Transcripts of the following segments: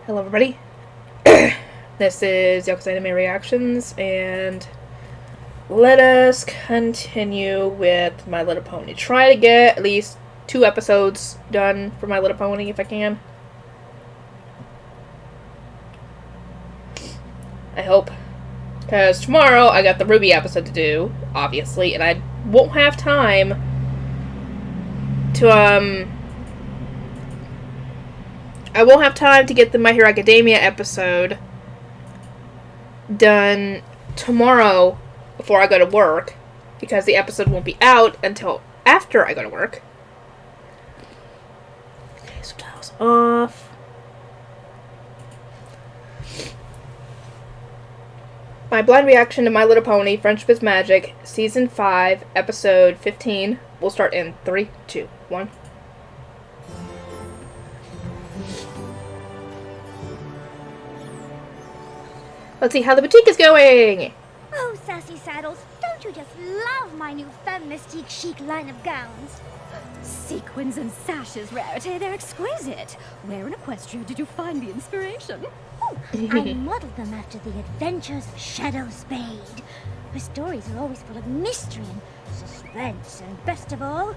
Hello everybody, this is Yoko's Anime Reactions, and let us continue with My Little Pony. Try to get at least 2 episodes done for My Little Pony if I can. I hope. Because tomorrow I got the Ruby episode to do, obviously, and I won't have time to, I won't have time to get the My Hero Academia episode done tomorrow before I go to work, because the episode won't be out until after I go to work. Okay, so that was off. My blind reaction to My Little Pony, Friendship is Magic, Season 5, Episode 15. We'll start in 3, 2, 1. Let's see how the boutique is going! Oh, Sassy Saddles, don't you just love my new femme mystique chic line of gowns? Sequins and sashes, Rarity, they're exquisite. Where in Equestria did you find the inspiration? Oh, I modeled them after the adventures of Shadow Spade. Her stories are always full of mystery and suspense, and best of all,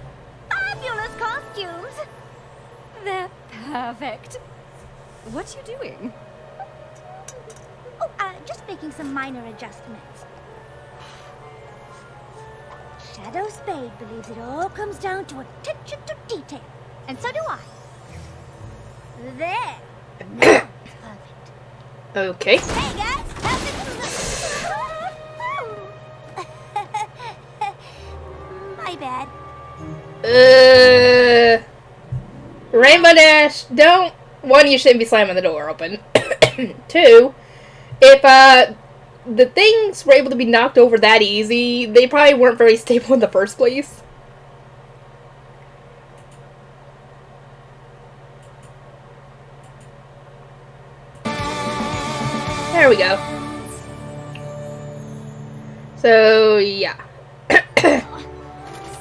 fabulous costumes! They're perfect. What are you doing? Oh, just making some minor adjustments. Shadow Spade believes it all comes down to attention to detail. And so do I. There. Now it's perfect. Okay. Hey guys, my bad. Rainbow Dash, don't... 1, you shouldn't be slamming the door open. 2, if, the things were able to be knocked over that easy, they probably weren't very stable in the first place. There we go. So, yeah.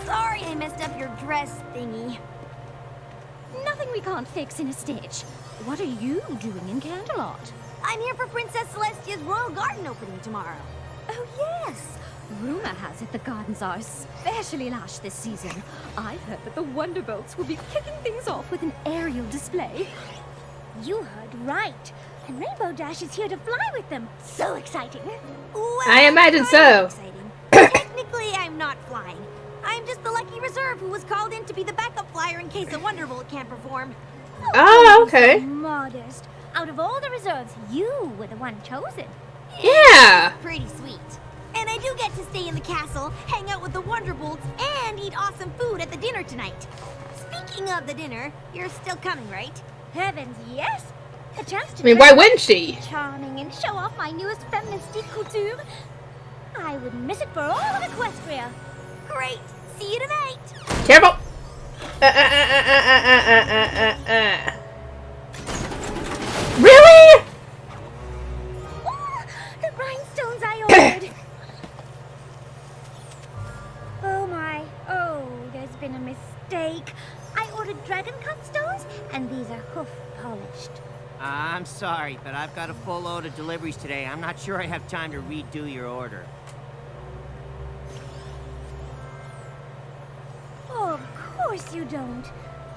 Sorry I messed up your dress thingy. Nothing we can't fix in a stitch. What are you doing in Canterlot? I'm here for Princess Celestia's Royal Garden opening tomorrow. Oh, yes. Rumor has it the gardens are especially lush this season. I've heard that the Wonderbolts will be kicking things off with an aerial display. You heard right. And Rainbow Dash is here to fly with them. So exciting. Well, I imagine kind so. of exciting. Technically, I'm not flying. I'm just the lucky reserve who was called in to be the backup flyer in case a Wonderbolt can't perform. Oh, okay. So modest. Out of all the reserves, you were the one chosen. Yeah. Pretty sweet. And I do get to stay in the castle, hang out with the Wonderbolts, and eat awesome food at the dinner tonight. Speaking of the dinner, you're still coming, right? Heavens, yes. A chance to why wouldn't she? Charming and show off my newest feminist couture. I wouldn't miss it for all of Equestria. Great. See you tonight. Careful. Really? Ooh, the rhinestones I ordered. Oh my. Oh, there's been a mistake. I ordered dragon cut stones, and these are hoof polished. I'm sorry, but I've got a full load of deliveries today. I'm not sure I have time to redo your order. Oh, of course you don't.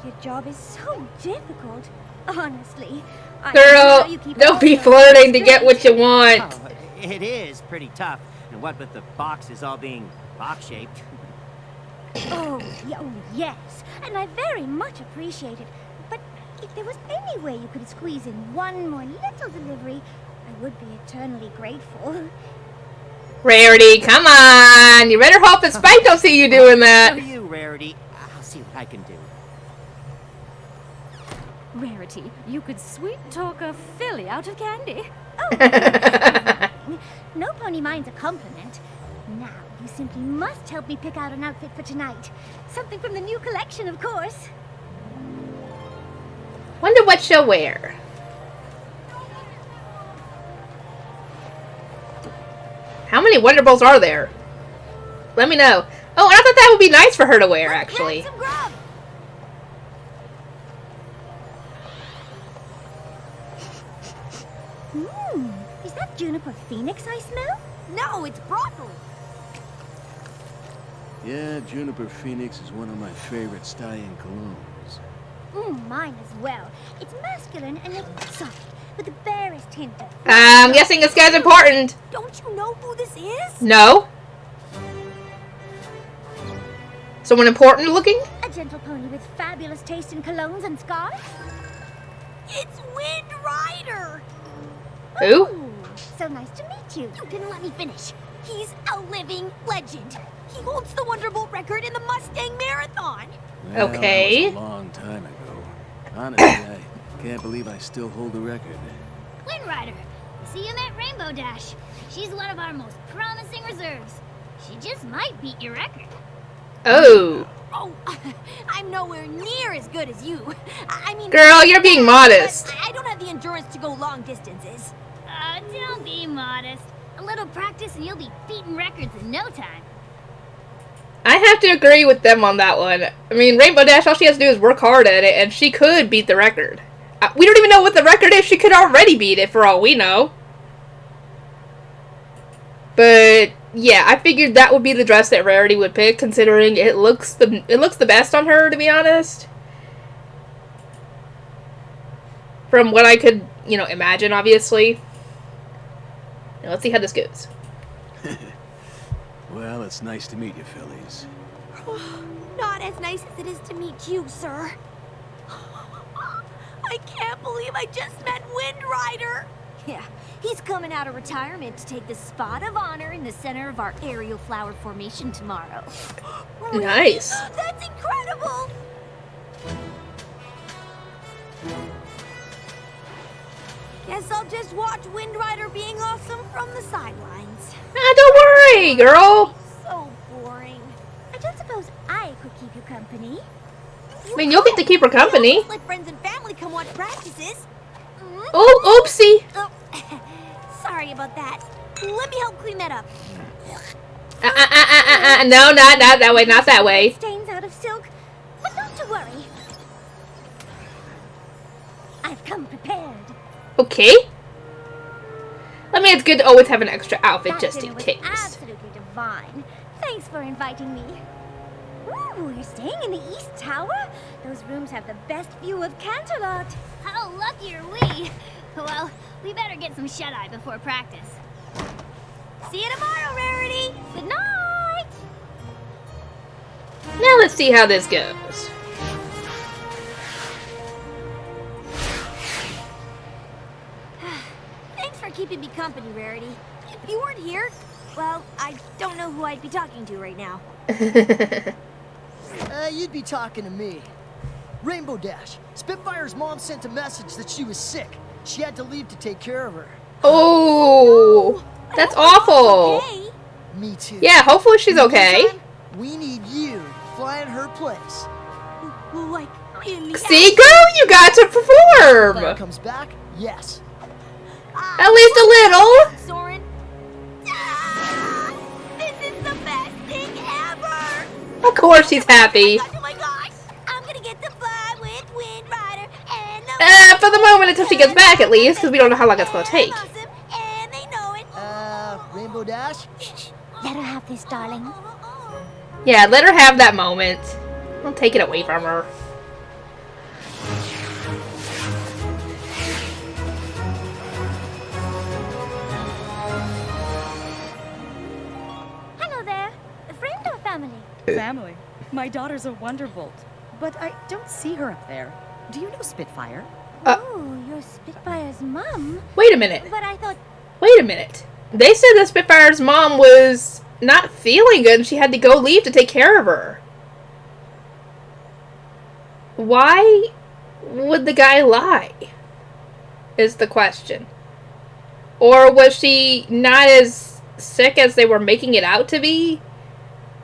Your job is so difficult. Honestly. I don't know how Girl, you keep don't all be your flirting to straight. get what you want. Oh, it is pretty tough. And what with the boxes all being box-shaped. Oh, yes. And I very much appreciate it. But if there was any way you could squeeze in one more little delivery, I would be eternally grateful. Rarity, come on. You better hope that Spike don't see you doing So that. you, Rarity. I'll see what I can do. Rarity, you could sweet talk a filly out of candy. Oh, no pony minds a compliment. Now, you simply must help me pick out an outfit for tonight. Something from the new collection, of course. Wonder what she'll wear. How many Wonderbolts are there? Let me know. Oh, and I thought that would be nice for her to wear, actually. Grab some grub. Is that juniper phoenix I smell? No, it's broccoli. Yeah, Juniper Phoenix is one of my favorite stallion colognes. Mine as well. It's masculine and yet soft, with the barest hint of... I'm guessing this guy's important. Don't you know who this is? No. Someone important looking? A gentle pony with fabulous taste in colognes and scarves? It's Wind Rider. Who? Ooh, so nice to meet you. You didn't let me finish. He's a living legend. He holds the Wonderbolt record in the Mustang Marathon. Well, Okay. that was a long time ago. Honestly, I can't believe I still hold the record. Wind Rider, see you met Rainbow Dash. She's one of our most promising reserves. She just might beat your record. Oh. Oh, I'm nowhere near as good as you. I mean... Girl, you're being modest. but I don't have the endurance to go long distances. Don't be modest. A little practice and you'll be beating records in no time. I have to agree with them on that one. I mean, Rainbow Dash, all she has to do is work hard at it, and she could beat the record. We don't even know what the record is. She could already beat it, for all we know. But yeah, I figured that would be the dress that Rarity would pick, considering it looks the best on her, to be honest. From what I could, imagine, obviously. Now, let's see how this goes. Well, it's nice to meet you, Phillies. Not as nice as it is to meet you, sir. I can't believe I just met Wind Rider. Yeah, he's coming out of retirement to take the spot of honor in the center of our aerial flower formation tomorrow. Really? Nice. That's incredible. Guess I'll just watch Wind Rider being awesome from the sidelines. Don't worry, girl. So boring. I don't suppose I could keep you company. I mean, you'll get to keep her company. Let friends and family come watch practices. Oh, oopsie. Oh, sorry about that. Let me help clean that up. No, not that way, not that way. Stains out of silk, but not to worry. I've come prepared. Okay. I mean, it's good to always have an extra outfit That just dinner in was case. absolutely divine. Thanks for inviting me. Ooh, you're staying in the East Tower? Those rooms have the best view of Canterlot. How lucky are we? Well, we better get some shut-eye before practice. See you tomorrow, Rarity. Good night! Now let's see how this goes. Thanks for keeping me company, Rarity. If you weren't here, well, I don't know who I'd be talking to right now. You'd be talking to me. Rainbow Dash. Spitfire's mom sent a message that she was sick. She had to leave to take care of her. Oh, that's awful. Okay. Me too. Yeah, hopefully she's In the okay. meantime, we need you to fly in her place. Like, in the See, girl, you got to Fire perform. comes back, yes. At least a little. Soren. Ah, this is the best thing ever. Of course she's happy. Oh my gosh. I'm gonna get to fly with Wind Rider and the For the moment, until she gets back, at least, because we don't know how long it's going to take. awesome, and they know it. Rainbow Dash? Let her have this, darling. Yeah, let her have that moment. Don't take it away from her. Hello there, the friend or family? Family. My daughter's a Wonderbolt, but I don't see her up there. Do you know Spitfire? Oh, you're Spitfire's mom. Wait a minute. But I thought... Wait a minute. They said that Spitfire's mom was not feeling good and she had to go leave to take care of her. Why would the guy lie? Is the question. Or was she not as sick as they were making it out to be?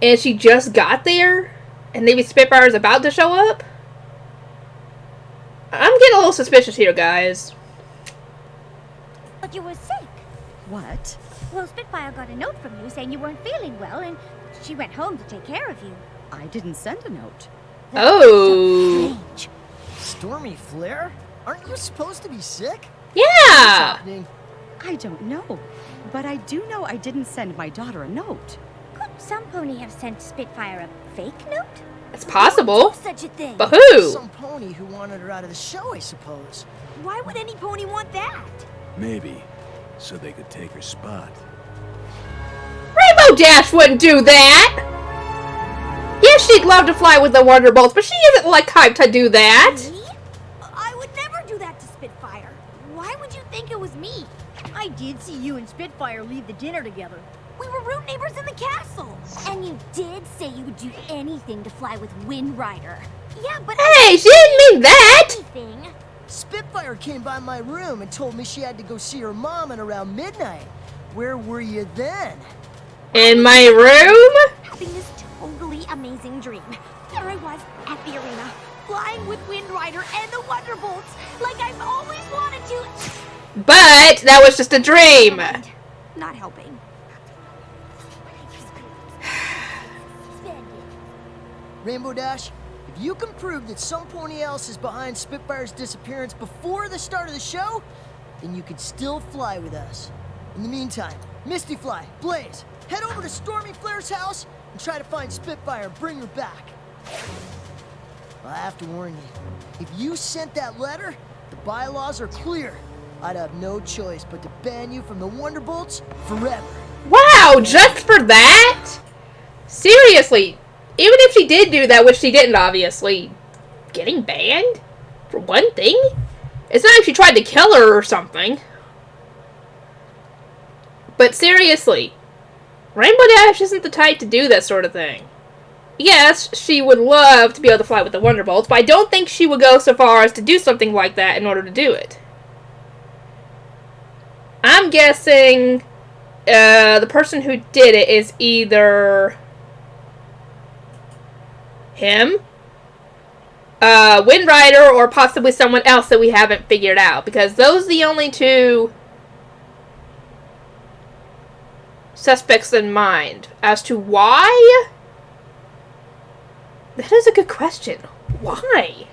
And she just got there? And maybe Spitfire's about to show up? I'm getting a little suspicious here, guys. But you were sick. What? Well, Spitfire got a note from you saying you weren't feeling well, and she went home to take care of you. I didn't send a note. Oh. Stormy Flare? Aren't you supposed to be sick? Yeah, happening? I don't know. But I do know I didn't send my daughter a note. Could some pony have sent Spitfire a fake note? It's possible. Such a thing. But who? Some pony who wanted her out of the show, I suppose. Why would any pony want that? Maybe, so they could take her spot. Rainbow Dash wouldn't do that! Yes, she'd love to fly with the Wonderbolts, but she isn't like type to do that. Me? I would never do that to Spitfire. Why would you think it was me? I did see you and Spitfire leave the dinner together. We were rude neighbors in the castle. And you did say you would do anything to fly with Wind Rider. Yeah, but Hey, she didn't mean that! anything. Spitfire came by my room and told me she had to go see her mom at around midnight. Where were you then? In my room? Having this totally amazing dream. There I was at the arena, flying with Wind Rider and the Wonderbolts, like I've always wanted to. But that was just a dream. Not helping. Rainbow Dash, if you can prove that some pony else is behind Spitfire's disappearance before the start of the show, then you can still fly with us. In the meantime, Misty Fly, Blaze, head over to Stormy Flare's house and try to find Spitfire and bring her back. I have to warn you, if you sent that letter, the bylaws are clear. I'd have no choice but to ban you from the Wonderbolts forever. Wow, just for that? Seriously, even if she did do that, which she didn't obviously, getting banned? For one thing? It's not like she tried to kill her or something. But seriously, Rainbow Dash isn't the type to do that sort of thing. Yes, she would love to be able to fly with the Wonderbolts, but I don't think she would go so far as to do something like that in order to do it. I'm guessing the person who did it is either him, Wind Rider, or possibly someone else that we haven't figured out, because those are the only two suspects in mind. As to why? That is a good question. Why?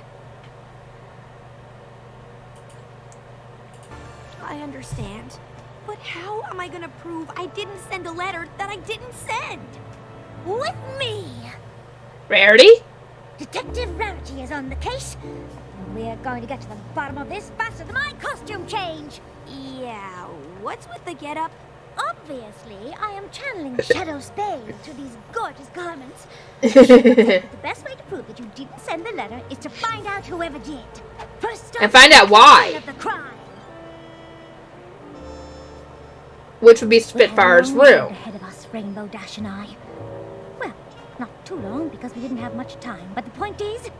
I understand. But how am I gonna prove I didn't send a letter that I didn't send? With me! Rarity? Detective Rarity is on the case. We're going to get to the bottom of this faster than my costume change. Yeah, what's with the getup? Obviously, I am channeling Shadow Spade through these gorgeous garments. The best way to prove that you didn't send the letter is to find out whoever did. First And find out why. of the crime. Which would be Spitfire's We're a long room. road ahead of us, Rainbow Dash and I. Well, not too long because we didn't have much time. But the point is,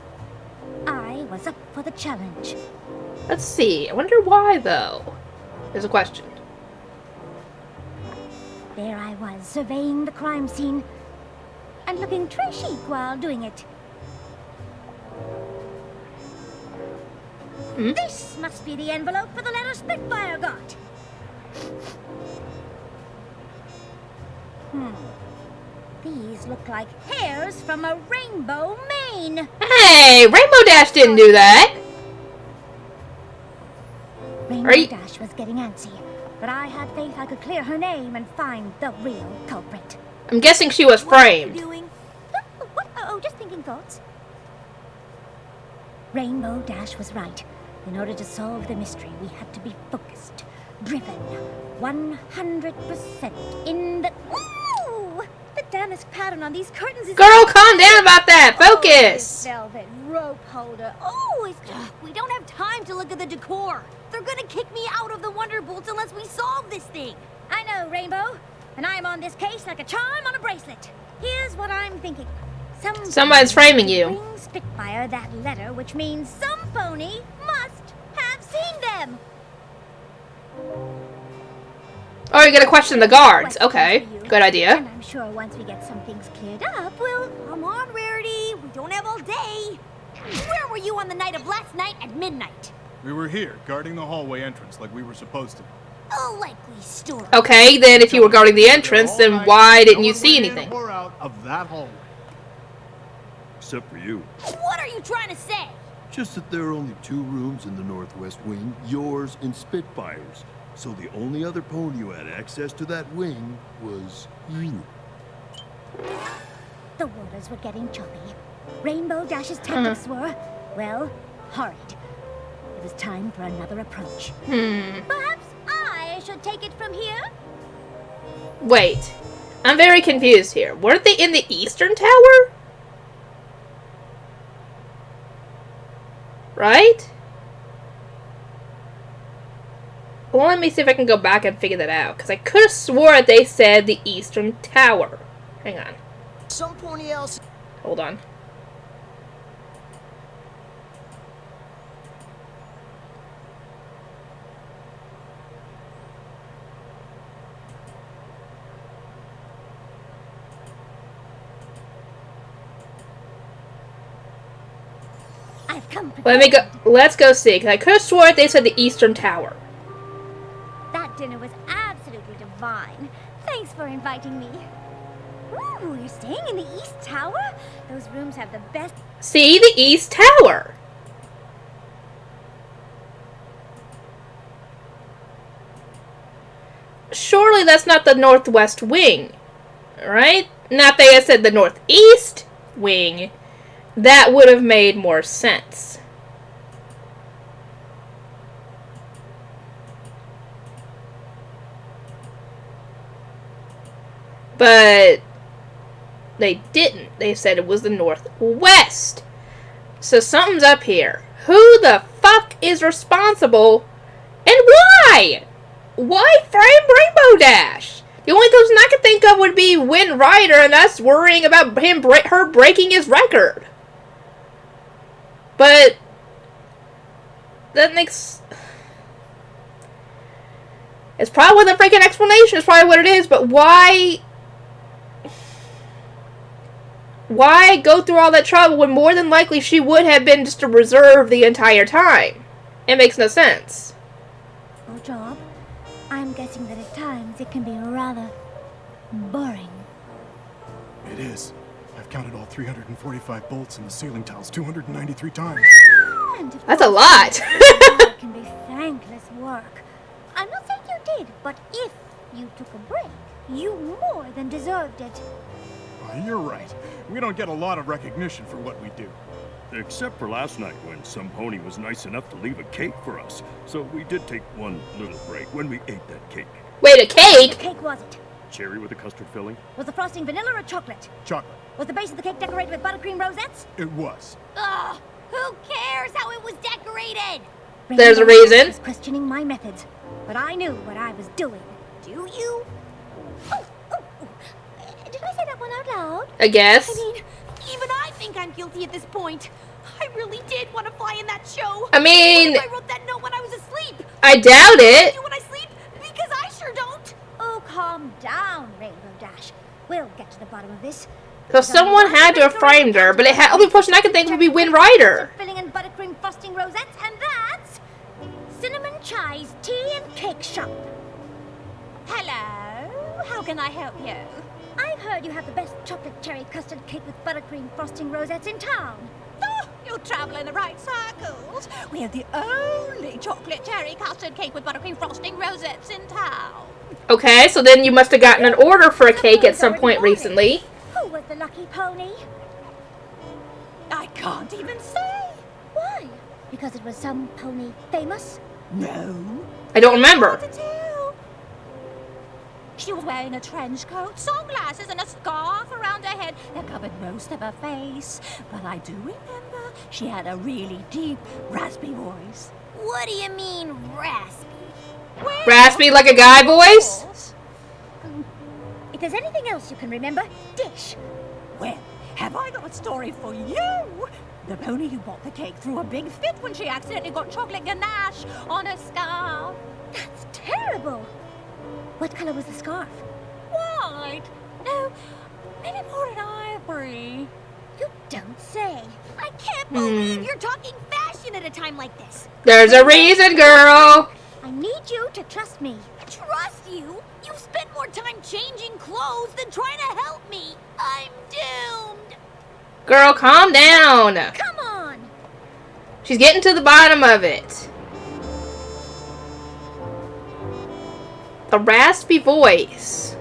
I was up for the challenge. Let's see. I wonder why, though. There's a question. There I was, surveying the crime scene and looking très chic while doing it. Hmm? This must be the envelope for the letter Spitfire got. These look like hairs from a rainbow mane. Hey, Rainbow Dash didn't do that. Rainbow Dash was getting antsy, but I had faith I could clear her name and find the real culprit. I'm guessing she was What are you framed. doing? What? Oh, just thinking thoughts. Rainbow Dash was right. In order to solve the mystery, we had to be focused, driven, 100% in the... Ooh! The damask pattern on these curtains is... Girl, calm down about that. Oh, Focus. this velvet rope holder. Oh, we don't have time to look at the decor. They're gonna kick me out of the Wonderbolts unless we solve this thing. I know, Rainbow. And I'm on this case like a charm on a bracelet. Here's what I'm thinking. Someone's framing you. Bring Spitfire that letter, which means some pony must have seen them. Oh, you're gonna question the guards. Question Okay, for you. good idea. And I'm sure once we get some things cleared up, we'll... Come on, Rarity. We don't have all day. Where were you on the night of last night at midnight? We were here, guarding the hallway entrance like we were supposed to. A likely story. Okay, then if you were guarding the entrance, then why didn't you see anything? No one went in or out of that hallway. Except for you. What are you trying to say? Just that there are only 2 rooms in the northwest wing, yours and Spitfire's. So the only other pony who had access to that wing was you. The waters were getting choppy. Rainbow Dash's tactics were, well, horrid. It was time for another approach. Perhaps I should take it from here? Wait. I'm very confused here. Weren't they in the Eastern Tower? Right? Well, let me see if I can go back and figure that out. Because I could have swore they said the Eastern Tower. Hang on. Some pony else. Hold on. I've come Let me go. Let's go see. Because I could have sworn they said the Eastern Tower. That dinner was absolutely divine. Thanks for inviting me. Ooh, you're staying in the East Tower? Those rooms have the best... See? The East Tower. Surely that's not the Northwest Wing. Right? Not they had said the Northeast Wing. That would have made more sense. But they didn't. They said it was the Northwest. So something's up here. Who the fuck is responsible? And why? Why frame Rainbow Dash? The only person I could think of would be Win Rider, and us worrying about her breaking his record. But that makes... It's probably the freaking explanation. It's probably what it is. But why... Why go through all that trouble when more than likely she would have been just a reserve the entire time? It makes no sense. Oh, job. I'm guessing that at times it can be rather boring. It is. I've counted all 345 bolts in the ceiling tiles 293 times. And of That's a course, lot. it can be thankless work. I'm not saying you did, but if you took a break, you more than deserved it. You're right. We don't get a lot of recognition for what we do. Except for last night when some pony was nice enough to leave a cake for us. So we did take one little break when we ate that cake. Wait, a What cake? cake was it? Cherry with a custard filling? Was the frosting vanilla or chocolate? Chocolate. Was the base of the cake decorated with buttercream rosettes? It was. Ugh, who cares how it was decorated? There's a Rainbow reason. was questioning my methods, but I knew what I was doing. Do you? Oh, did I say that one out loud? I guess. I mean, even I think I'm guilty at this point. I really did want to fly in that show. I mean, What if I wrote that note when I was asleep? I doubt it. Do when I sleep? Because I sure don't. Oh, calm down, Rainbow Dash. We'll get to the bottom of this. So someone had to have framed her, but the only person I could think would be Win Rider. Filling and buttercream frosting rosettes, and that's Cinnamon Chai's Tea and Cake Shop. Hello. How can I help you? I've heard you have the best chocolate cherry custard cake with buttercream frosting rosettes in town. Oh, you're traveling in the right circles. We're the only chocolate cherry custard cake with buttercream frosting rosettes in town. Okay, so then you must have gotten an order for a cake at some point recently. Who was the lucky pony? I can't even say. Why? Because it was some pony famous? No. I don't remember. Hard to tell. She was wearing a trench coat, sunglasses, and a scarf around her head that covered most of her face. But I do remember she had a really deep, raspy voice. What do you mean, raspy? Well, Raspy like a guy voice? If there's anything else you can remember, dish. Well, have I got a story for you? The pony who bought the cake threw a big fit when she accidentally got chocolate ganache on her scarf. That's terrible. What color was the scarf? White. No, maybe more than ivory. You don't say. I can't believe you're talking fashion at a time like this. There's a reason, girl. I need you to trust me. Trust you? You spend more time changing clothes than trying to help me. I'm doomed. Girl, calm down. Come on. She's getting to the bottom of it. A raspy voice.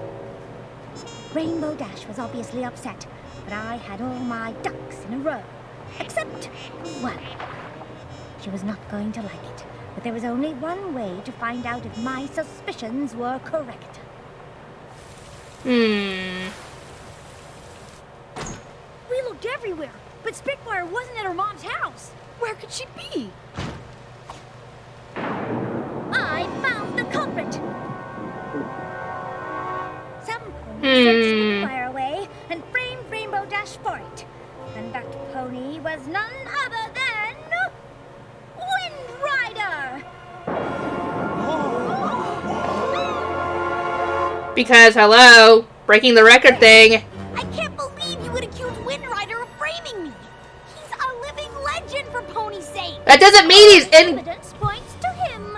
Rainbow Dash was obviously upset, but I had all my ducks in a row. Except one. She was not going to like it, but there was only one way to find out if my suspicions were correct. We looked everywhere, but Spitfire wasn't at her mom's house. Where could she be? I found the culprit! Some pony sent Spitfire away and framed Rainbow Dash for it. And that pony was none other than... Wind Rider! Because, hello, breaking the record thing. I can't believe you would accuse Wind Rider of framing me. He's a living legend for pony's sake. That doesn't mean he's in... Evidence points to him.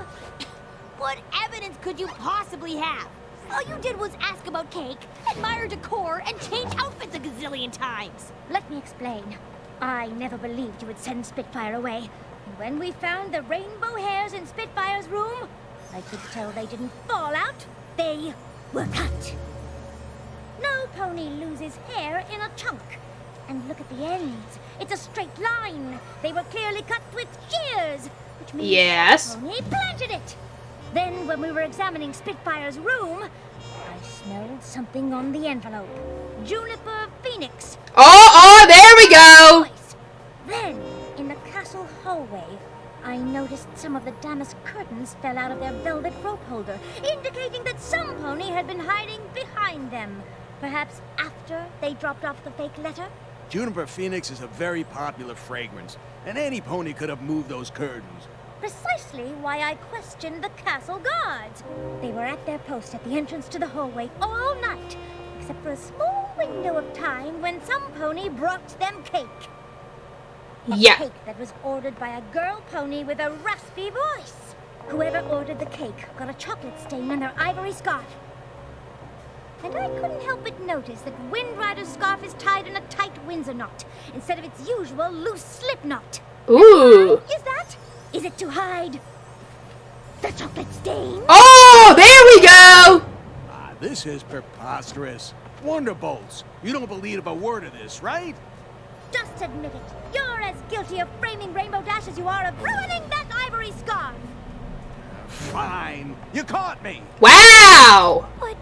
What evidence could you possibly have? All you did was ask about cake, admire decor, and change outfits a gazillion times. Let me explain. I never believed you would send Spitfire away. And when we found the rainbow hairs in Spitfire's room, I could tell they didn't fall out. They were cut. No pony loses hair in a chunk. And look at the ends. It's a straight line. They were clearly cut with shears, which means Yes. the pony planted it. Then, when we were examining Spitfire's room, I smelled something on the envelope. Juniper Phoenix. Oh, there we go. Then, in the castle hallway, I noticed some of the damask curtains fell out of their velvet rope holder, indicating that some pony had been hiding behind them. Perhaps after they dropped off the fake letter? Juniper Phoenix is a very popular fragrance, and any pony could have moved those curtains. Precisely why I questioned the castle guards. They were at their post at the entrance to the hallway all night, except for a small window of time when some pony brought them cake. A cake that was ordered by a girl pony with a raspy voice. Whoever ordered the cake got a chocolate stain on their ivory scarf. And I couldn't help but notice that Wind Rider's scarf is tied in a tight Windsor knot, instead of its usual loose slip knot. Ooh. Is that? Is it to hide the chocolate stain? Oh, there we go. This is preposterous. Wonderbolts. You don't believe a word of this, right? Just admit it. You're as guilty of framing Rainbow Dash as you are of ruining that ivory scarf. Fine. You caught me. Wow. But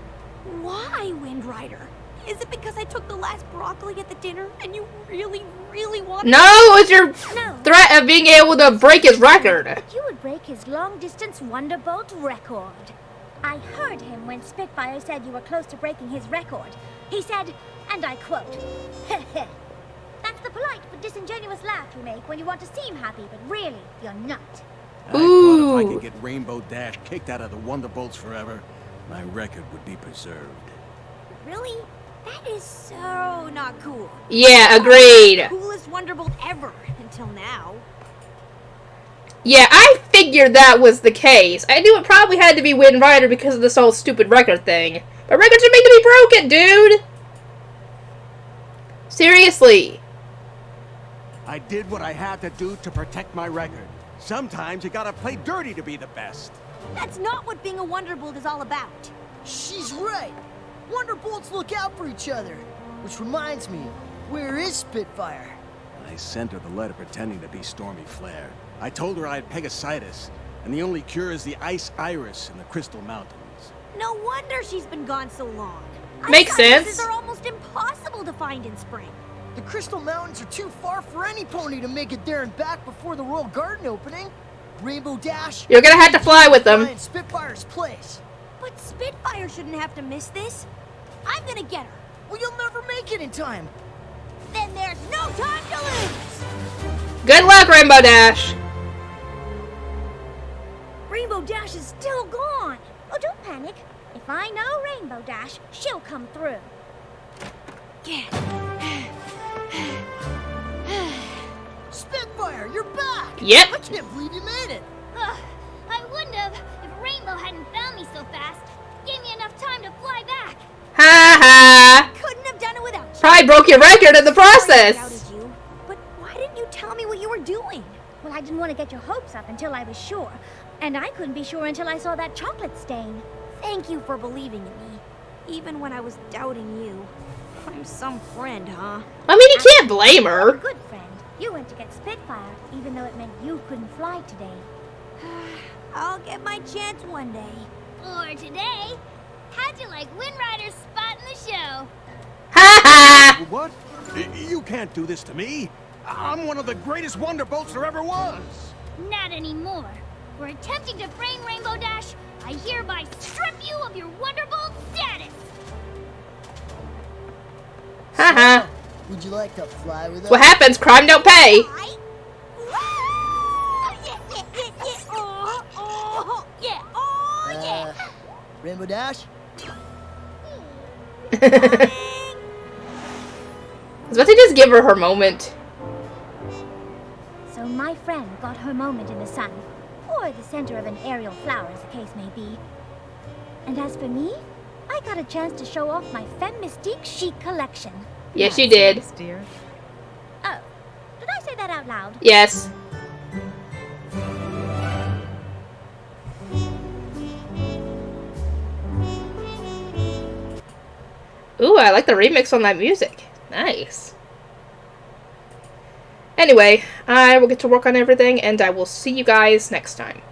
why, Wind Rider? Is it because I took the last broccoli at the dinner and you really, really wanted No, it was your threat of being able to break his record. But you would break his long-distance Wonderbolt record. I heard him when Spitfire said you were close to breaking his record. He said, and I quote, "Heh. That's the polite but disingenuous laugh you make when you want to seem happy, but really, you're not." I thought if I could get Rainbow Dash kicked out of the Wonderbolts forever, my record would be preserved. Really? That is so not cool. Yeah, agreed. Coolest Wonderbolt ever until now. Yeah, I figured that was the case. I knew it probably had to be Wind Rider because of this whole stupid record thing. But records are made to be broken, dude! Seriously. I did what I had to do to protect my record. Sometimes you gotta play dirty to be the best. That's not what being a Wonderbolt is all about. She's right. Wonderbolts look out for each other. Which reminds me, where is Spitfire? I sent her the letter pretending to be Stormy Flare. I told her I had Pegasitis, and the only cure is the ice iris in the Crystal Mountains. No wonder she's been gone so long. Makes sense. Ices are almost impossible to find in spring. The Crystal Mountains are too far for any pony to make it there and back before the Royal Garden opening. Rainbow Dash. You're gonna have to fly with them. Find Spitfire's place. But Spitfire shouldn't have to miss this. I'm gonna get her. Well, you'll never make it in time. Then there's no time to lose. Good luck, Rainbow Dash. Rainbow Dash is still gone. Oh, don't panic. If I know Rainbow Dash, she'll come through. Spitfire, you're back! Yep. I can't believe you made it. I wouldn't have if Rainbow hadn't found me so fast. Gave me enough time to fly back. Ha ha. Couldn't have done it without you. Probably broke your record in the Sorry I process. doubted you, but why didn't you tell me what you were doing? Well, I didn't want to get your hopes up until I was sure. And I couldn't be sure until I saw that chocolate stain. Thank you for believing in me, even when I was doubting you. I'm some friend, huh? I mean, you can't blame her. Good friend. You went to get Spitfire, even though it meant you couldn't fly today. I'll get my chance one day. Or today. How'd you like Wind Rider's spot in the show? Ha ha! What? You can't do this to me. I'm one of the greatest Wonderbolts there ever was. Not anymore. For attempting to frame Rainbow Dash, I hereby strip you of your Wonderbolt status. Ha ha! Would you like to fly with us? What happens? Crime don't pay. Rainbow Dash? I was about to just give her her moment. So my friend got her moment in the sun, or the center of an aerial flower, as the case may be. And as for me, I got a chance to show off my Femme Mystique chic collection. Yes, you did. Yes, dear. Oh, did I say that out loud? Yes. Ooh, I like the remix on that music. Nice. Anyway, I will get to work on everything, and I will see you guys next time.